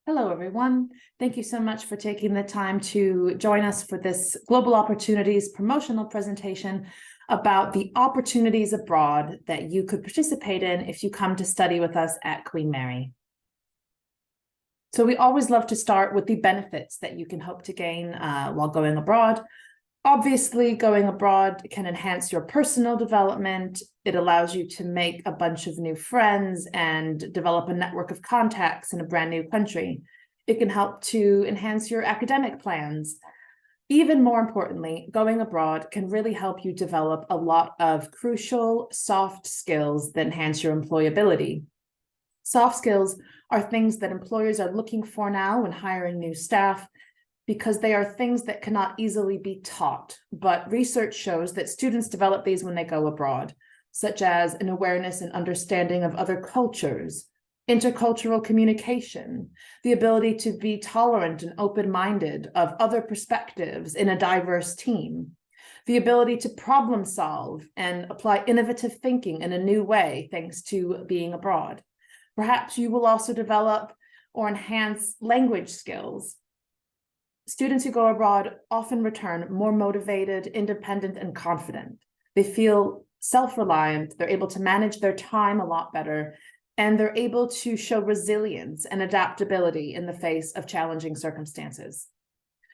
Hello, everyone. Thank you so much for taking the time to join us for this Global Opportunities promotional presentation about the opportunities abroad that you could participate in if you come to study with us at Queen Mary. So we always love to start with the benefits that you can hope to gain while going abroad. Obviously, going abroad can enhance your personal development. It allows you to make a bunch of new friends and develop a network of contacts in a brand new country. It can help to enhance your academic plans. Even more importantly, going abroad can really help you develop a lot of crucial soft skills that enhance your employability. Soft skills are things that employers are looking for now when hiring new staff, because they are things that cannot easily be taught, but research shows that students develop these when they go abroad, such as an awareness and understanding of other cultures, intercultural communication, the ability to be tolerant and open-minded of other perspectives in a diverse team, the ability to problem solve and apply innovative thinking in a new way thanks to being abroad. Perhaps you will also develop or enhance language skills. Students who go abroad often return more motivated, independent, and confident. They feel self-reliant, they're able to manage their time a lot better, and they're able to show resilience and adaptability in the face of challenging circumstances.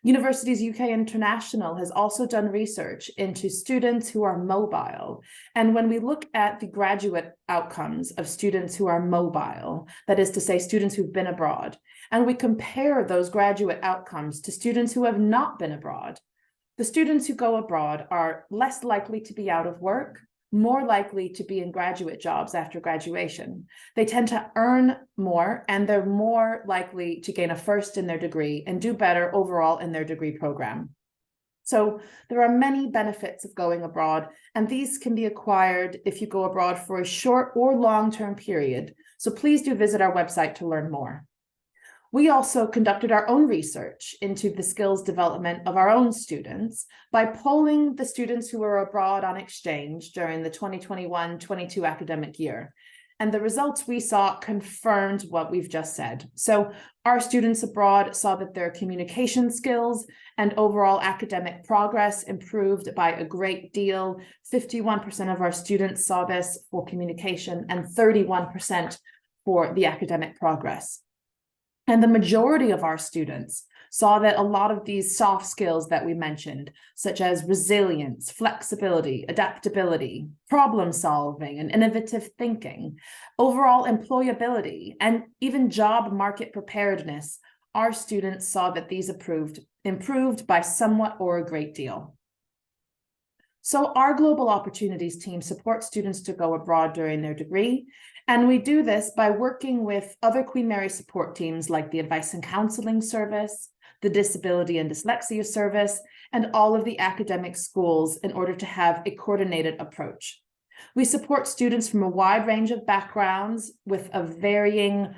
Universities UK International has also done research into students who are mobile. And when we look at the graduate outcomes of students who are mobile, that is to say, students who've been abroad, and we compare those graduate outcomes to students who have not been abroad, the students who go abroad are less likely to be out of work, more likely to be in graduate jobs after graduation. They tend to earn more, and they're more likely to gain a first in their degree and do better overall in their degree program. So there are many benefits of going abroad, and these can be acquired if you go abroad for a short or long-term period. So please do visit our website to learn more. We also conducted our own research into the skills development of our own students by polling the students who were abroad on exchange during the 2021-22 academic year. And the results we saw confirmed what we've just said. So our students abroad saw that their communication skills and overall academic progress improved by a great deal. 51% of our students saw this for communication and 31% for the academic progress. And the majority of our students saw that a lot of these soft skills that we mentioned, such as resilience, flexibility, adaptability, problem solving, and innovative thinking, overall employability, and even job market preparedness, our students saw that these improved by somewhat or a great deal. So our Global Opportunities team supports students to go abroad during their degree, and we do this by working with other Queen Mary support teams like the Advice and Counseling Service, the Disability and Dyslexia Service, and all of the academic schools in order to have a coordinated approach. We support students from a wide range of backgrounds with a varying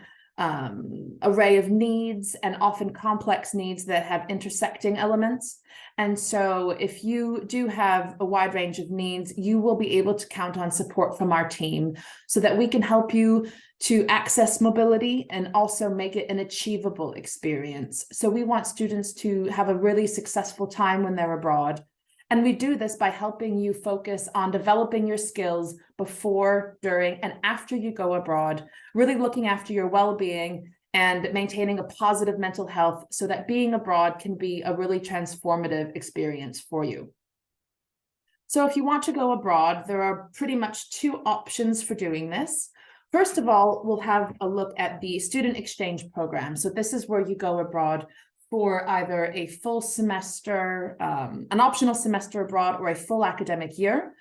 array of needs, and often complex needs that have intersecting elements. And so if you do have a wide range of needs, you will be able to count on support from our team so that we can help you to access mobility and also make it an achievable experience. So we want students to have a really successful time when they're abroad. And we do this by helping you focus on developing your skills before, during, and after you go abroad, really looking after your well-being and maintaining a positive mental health so that being abroad can be a really transformative experience for you. So if you want to go abroad, there are pretty much two options for doing this. First of all, we'll have a look at the student exchange program. So this is where you go abroad for either a full semester, an optional semester abroad, or a full academic year.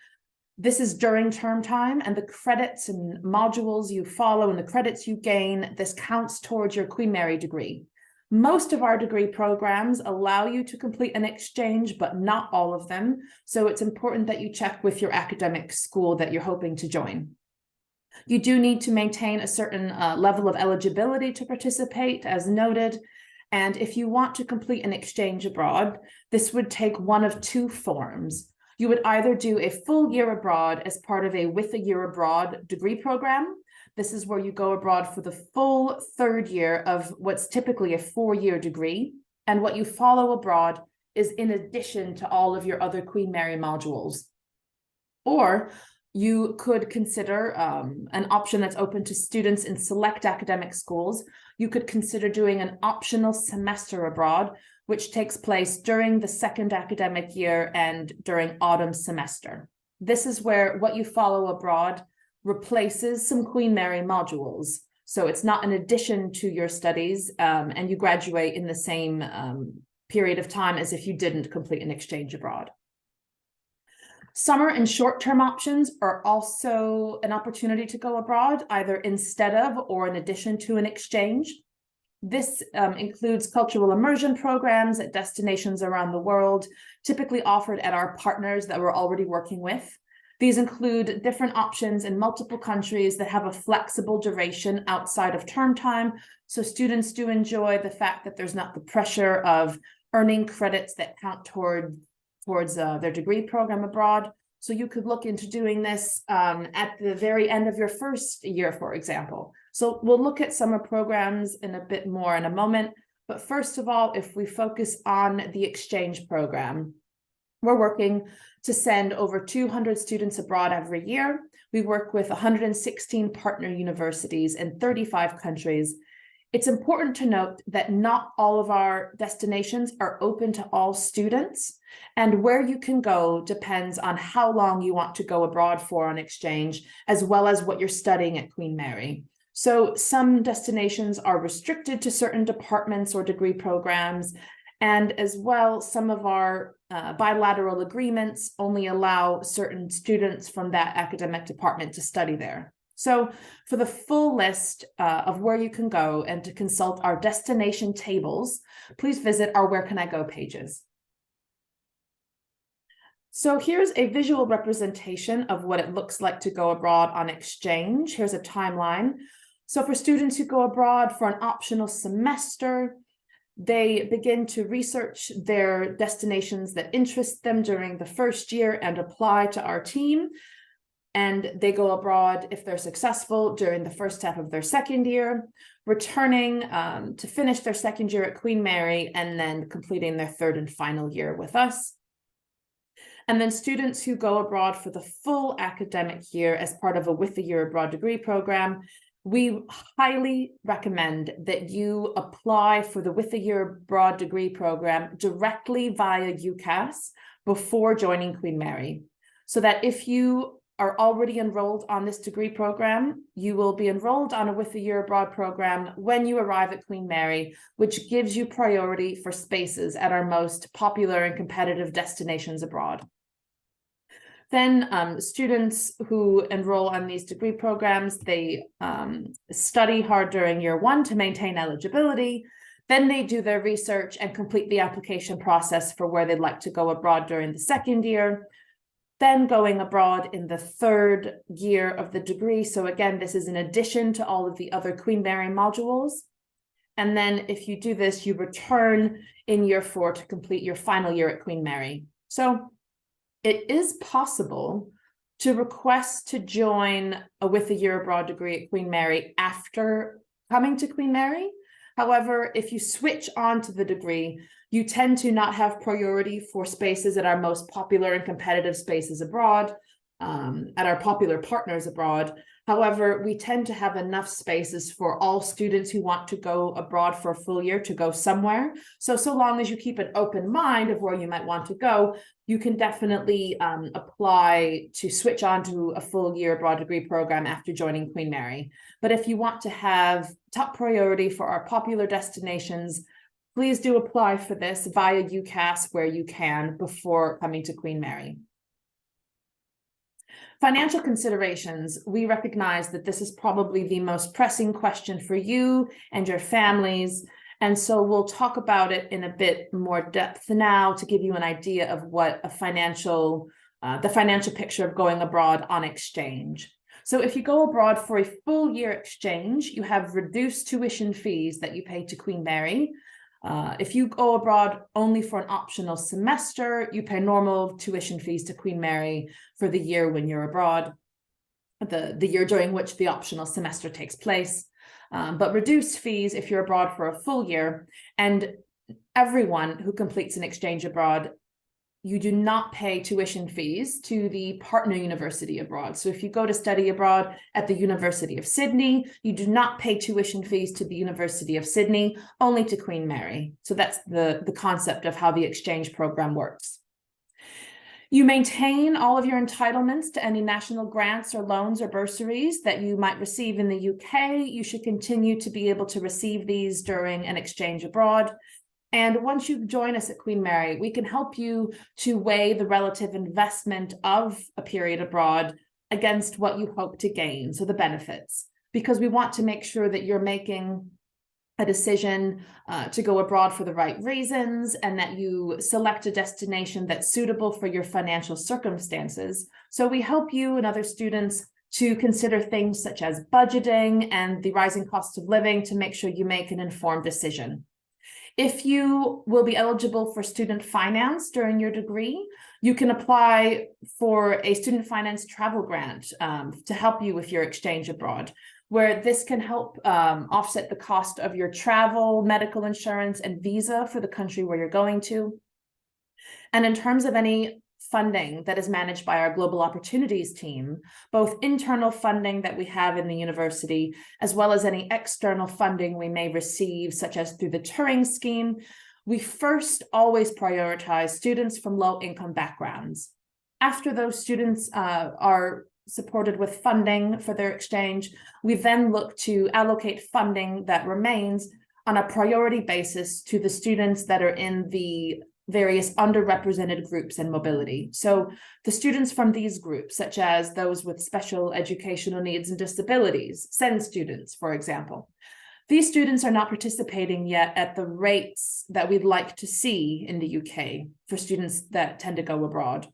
This is during term time, and the credits and modules you follow and the credits you gain, this counts towards your Queen Mary degree. Most of our degree programs allow you to complete an exchange, but not all of them. So it's important that you check with your academic school that you're hoping to join. You do need to maintain a certain level of eligibility to participate, as noted. And if you want to complete an exchange abroad, this would take one of two forms. You would either do a full year abroad as part of a With a Year Abroad degree program. This is where you go abroad for the full third year of what's typically a 4-year degree. And what you follow abroad is in addition to all of your other Queen Mary modules. Or you could consider an option that's open to students in select academic schools. You could consider doing an optional semester abroad, which takes place during the second academic year and during autumn semester. This is where what you follow abroad replaces some Queen Mary modules. So it's not an addition to your studies, and you graduate in the same period of time as if you didn't complete an exchange abroad. Summer and short-term options are also an opportunity to go abroad, either instead of or in addition to an exchange. This includes cultural immersion programs at destinations around the world, typically offered at our partners that we're already working with. These include different options in multiple countries that have a flexible duration outside of term time. So students do enjoy the fact that there's not the pressure of earning credits that count towards their degree program abroad. So you could look into doing this at the very end of your first year, for example. So we'll look at summer programs in a bit more in a moment. But first of all, if we focus on the exchange program, we're working to send over 200 students abroad every year. We work with 116 partner universities in 35 countries. It's important to note that not all of our destinations are open to all students, and where you can go depends on how long you want to go abroad for on exchange, as well as what you're studying at Queen Mary. So some destinations are restricted to certain departments or degree programs, and as well, some of our bilateral agreements only allow certain students from that academic department to study there. So for the full list of where you can go and to consult our destination tables, please visit our Where Can I Go pages. So here's a visual representation of what it looks like to go abroad on exchange. Here's a timeline. So for students who go abroad for an optional semester, they begin to research their destinations that interest them during the first year and apply to our team. And they go abroad if they're successful during the first half of their second year, returning to finish their second year at Queen Mary, and then completing their third and final year with us. And then students who go abroad for the full academic year as part of a With a Year Abroad degree program, we highly recommend that you apply for the With a Year Abroad degree program directly via UCAS before joining Queen Mary, so that if you are already enrolled on this degree program, you will be enrolled on a With a Year Abroad program when you arrive at Queen Mary, which gives you priority for spaces at our most popular and competitive destinations abroad. Then students who enroll on these degree programs, they study hard during year one to maintain eligibility. Then they do their research and complete the application process for where they'd like to go abroad during the second year. Then going abroad in the third year of the degree. So again, this is in addition to all of the other Queen Mary modules. And then if you do this, you return in year 4 to complete your final year at Queen Mary. So it is possible to request to join a With a Year Abroad degree at Queen Mary after coming to Queen Mary. However, if you switch on to the degree, you tend to not have priority for spaces at our most popular and competitive spaces abroad, at our popular partners abroad. However, we tend to have enough spaces for all students who want to go abroad for a full year to go somewhere. So long as you keep an open mind of where you might want to go, you can definitely apply to switch on to a full year abroad degree program after joining Queen Mary. But if you want to have top priority for our popular destinations, please do apply for this via UCAS where you can before coming to Queen Mary. Financial considerations. We recognize that this is probably the most pressing question for you and your families. And so we'll talk about it in a bit more depth now to give you an idea of what the financial picture of going abroad on exchange. So if you go abroad for a full year exchange, you have reduced tuition fees that you pay to Queen Mary. If you go abroad only for an optional semester, you pay normal tuition fees to Queen Mary for the year when you're abroad. the year during which the optional semester takes place, but reduced fees if you're abroad for a full year. And everyone who completes an exchange abroad, you do not pay tuition fees to the partner university abroad. So if you go to study abroad at the University of Sydney, you do not pay tuition fees to the University of Sydney, only to Queen Mary. So that's the concept of how the exchange program works. You maintain all of your entitlements to any national grants or loans or bursaries that you might receive in the UK. You should continue to be able to receive these during an exchange abroad. And once you join us at Queen Mary, we can help you to weigh the relative investment of a period abroad against what you hope to gain, so the benefits, because we want to make sure that you're making a decision to go abroad for the right reasons, and that you select a destination that's suitable for your financial circumstances. So we help you and other students to consider things such as budgeting and the rising cost of living to make sure you make an informed decision. If you will be eligible for student finance during your degree, you can apply for a student finance travel grant to help you with your exchange abroad, where this can help offset the cost of your travel, medical insurance, and visa for the country where you're going to. And in terms of any funding that is managed by our Global Opportunities team, both internal funding that we have in the university, as well as any external funding we may receive, such as through the Turing Scheme, we first always prioritize students from low-income backgrounds. After those students are supported with funding for their exchange, we then look to allocate funding that remains on a priority basis to the students that are in the various underrepresented groups and mobility. So the students from these groups, such as those with special educational needs and disabilities, SEND students, for example, these students are not participating yet at the rates that we'd like to see in the UK for students that tend to go abroad.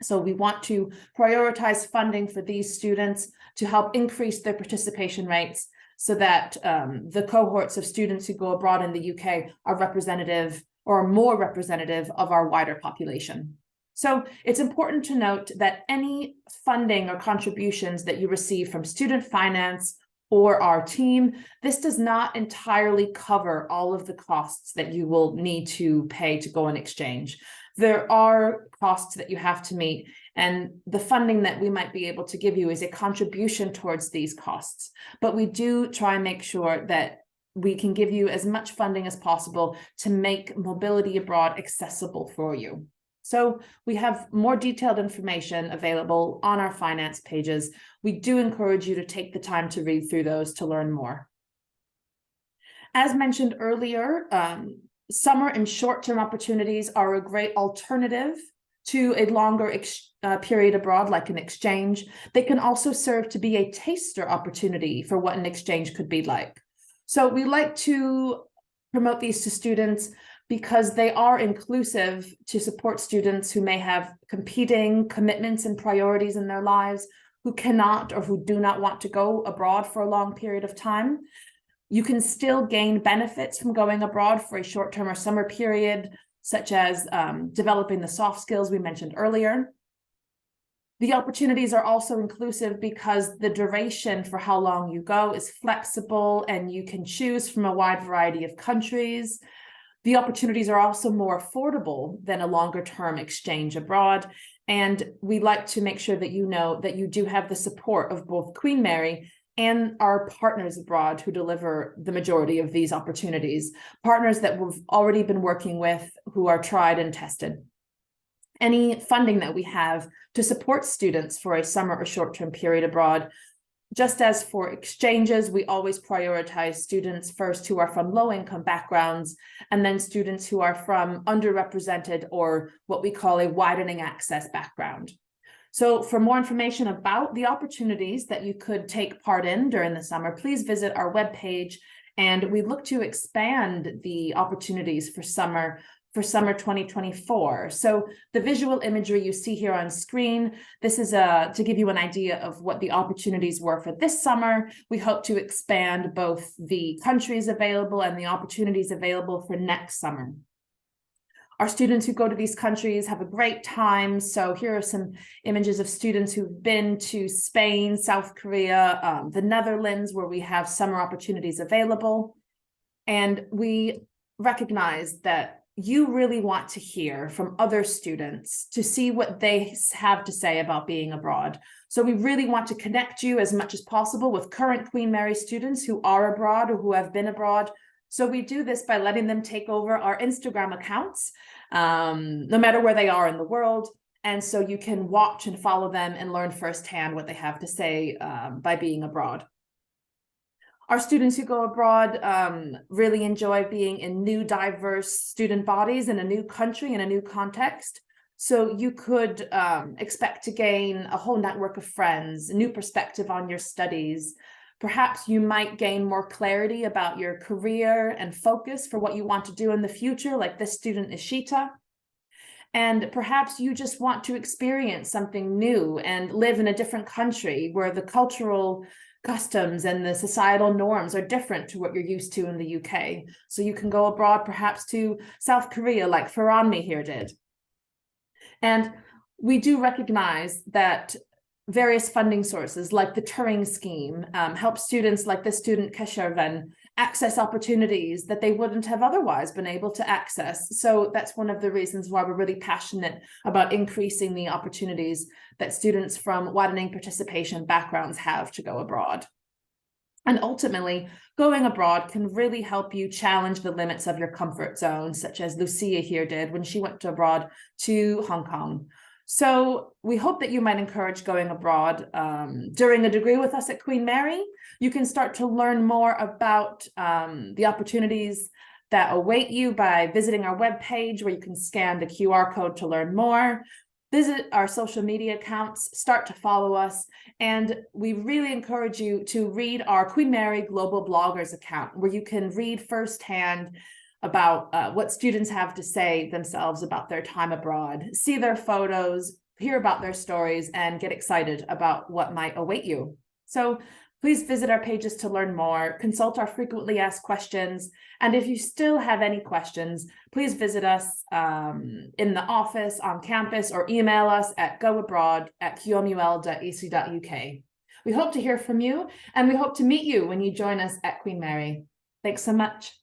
So we want to prioritize funding for these students to help increase their participation rates so that the cohorts of students who go abroad in the UK are representative or more representative of our wider population. So it's important to note that any funding or contributions that you receive from student finance or our team, this does not entirely cover all of the costs that you will need to pay to go on exchange. There are costs that you have to meet, and the funding that we might be able to give you is a contribution towards these costs. But we do try and make sure that we can give you as much funding as possible to make mobility abroad accessible for you. So we have more detailed information available on our finance pages. We do encourage you to take the time to read through those to learn more. As mentioned earlier, summer and short-term opportunities are a great alternative to a longer period abroad, like an exchange. They can also serve to be a taster opportunity for what an exchange could be like. So we like to promote these to students because they are inclusive to support students who may have competing commitments and priorities in their lives, who cannot or who do not want to go abroad for a long period of time. You can still gain benefits from going abroad for a short-term or summer period, such as developing the soft skills we mentioned earlier. The opportunities are also inclusive because the duration for how long you go is flexible and you can choose from a wide variety of countries. The opportunities are also more affordable than a longer term exchange abroad. And we like to make sure that you know that you do have the support of both Queen Mary and our partners abroad who deliver the majority of these opportunities, partners that we've already been working with who are tried and tested. Any funding that we have to support students for a summer or short-term period abroad, just as for exchanges, we always prioritize students first who are from low-income backgrounds, and then students who are from underrepresented or what we call a widening access background. So for more information about the opportunities that you could take part in during the summer, please visit our webpage, and we look to expand the opportunities for summer 2024. So the visual imagery you see here on screen, this is to give you an idea of what the opportunities were for this summer. We hope to expand both the countries available and the opportunities available for next summer. Our students who go to these countries have a great time. So here are some images of students who've been to Spain, South Korea, the Netherlands, where we have summer opportunities available. And we recognize that you really want to hear from other students to see what they have to say about being abroad. So we really want to connect you as much as possible with current Queen Mary students who are abroad or who have been abroad. So we do this by letting them take over our Instagram accounts, no matter where they are in the world. And so you can watch and follow them and learn firsthand what they have to say by being abroad. Our students who go abroad really enjoy being in new, diverse student bodies in a new country, in a new context. So you could expect to gain a whole network of friends, a new perspective on your studies. Perhaps you might gain more clarity about your career and focus for what you want to do in the future, like this student Ishita. And perhaps you just want to experience something new and live in a different country where the cultural customs and the societal norms are different to what you're used to in the UK. So you can go abroad, perhaps to South Korea, like Faranmi here did. And we do recognize that various funding sources like the Turing Scheme help students like this student Keshavan access opportunities that they wouldn't have otherwise been able to access. So that's one of the reasons why we're really passionate about increasing the opportunities that students from widening participation backgrounds have to go abroad. And ultimately, going abroad can really help you challenge the limits of your comfort zone, such as Lucia here did when she went abroad to Hong Kong. So we hope that you might encourage going abroad during a degree with us at Queen Mary. You can start to learn more about the opportunities that await you by visiting our webpage, where you can scan the QR code to learn more. Visit our social media accounts, start to follow us, and we really encourage you to read our Queen Mary Global Bloggers account, where you can read firsthand about what students have to say themselves about their time abroad, see their photos, hear about their stories, and get excited about what might await you. So please visit our pages to learn more, consult our frequently asked questions, and if you still have any questions, please visit us in the office, on campus, or email us at goabroad@qmul.ac.uk. We hope to hear from you, and we hope to meet you when you join us at Queen Mary. Thanks so much.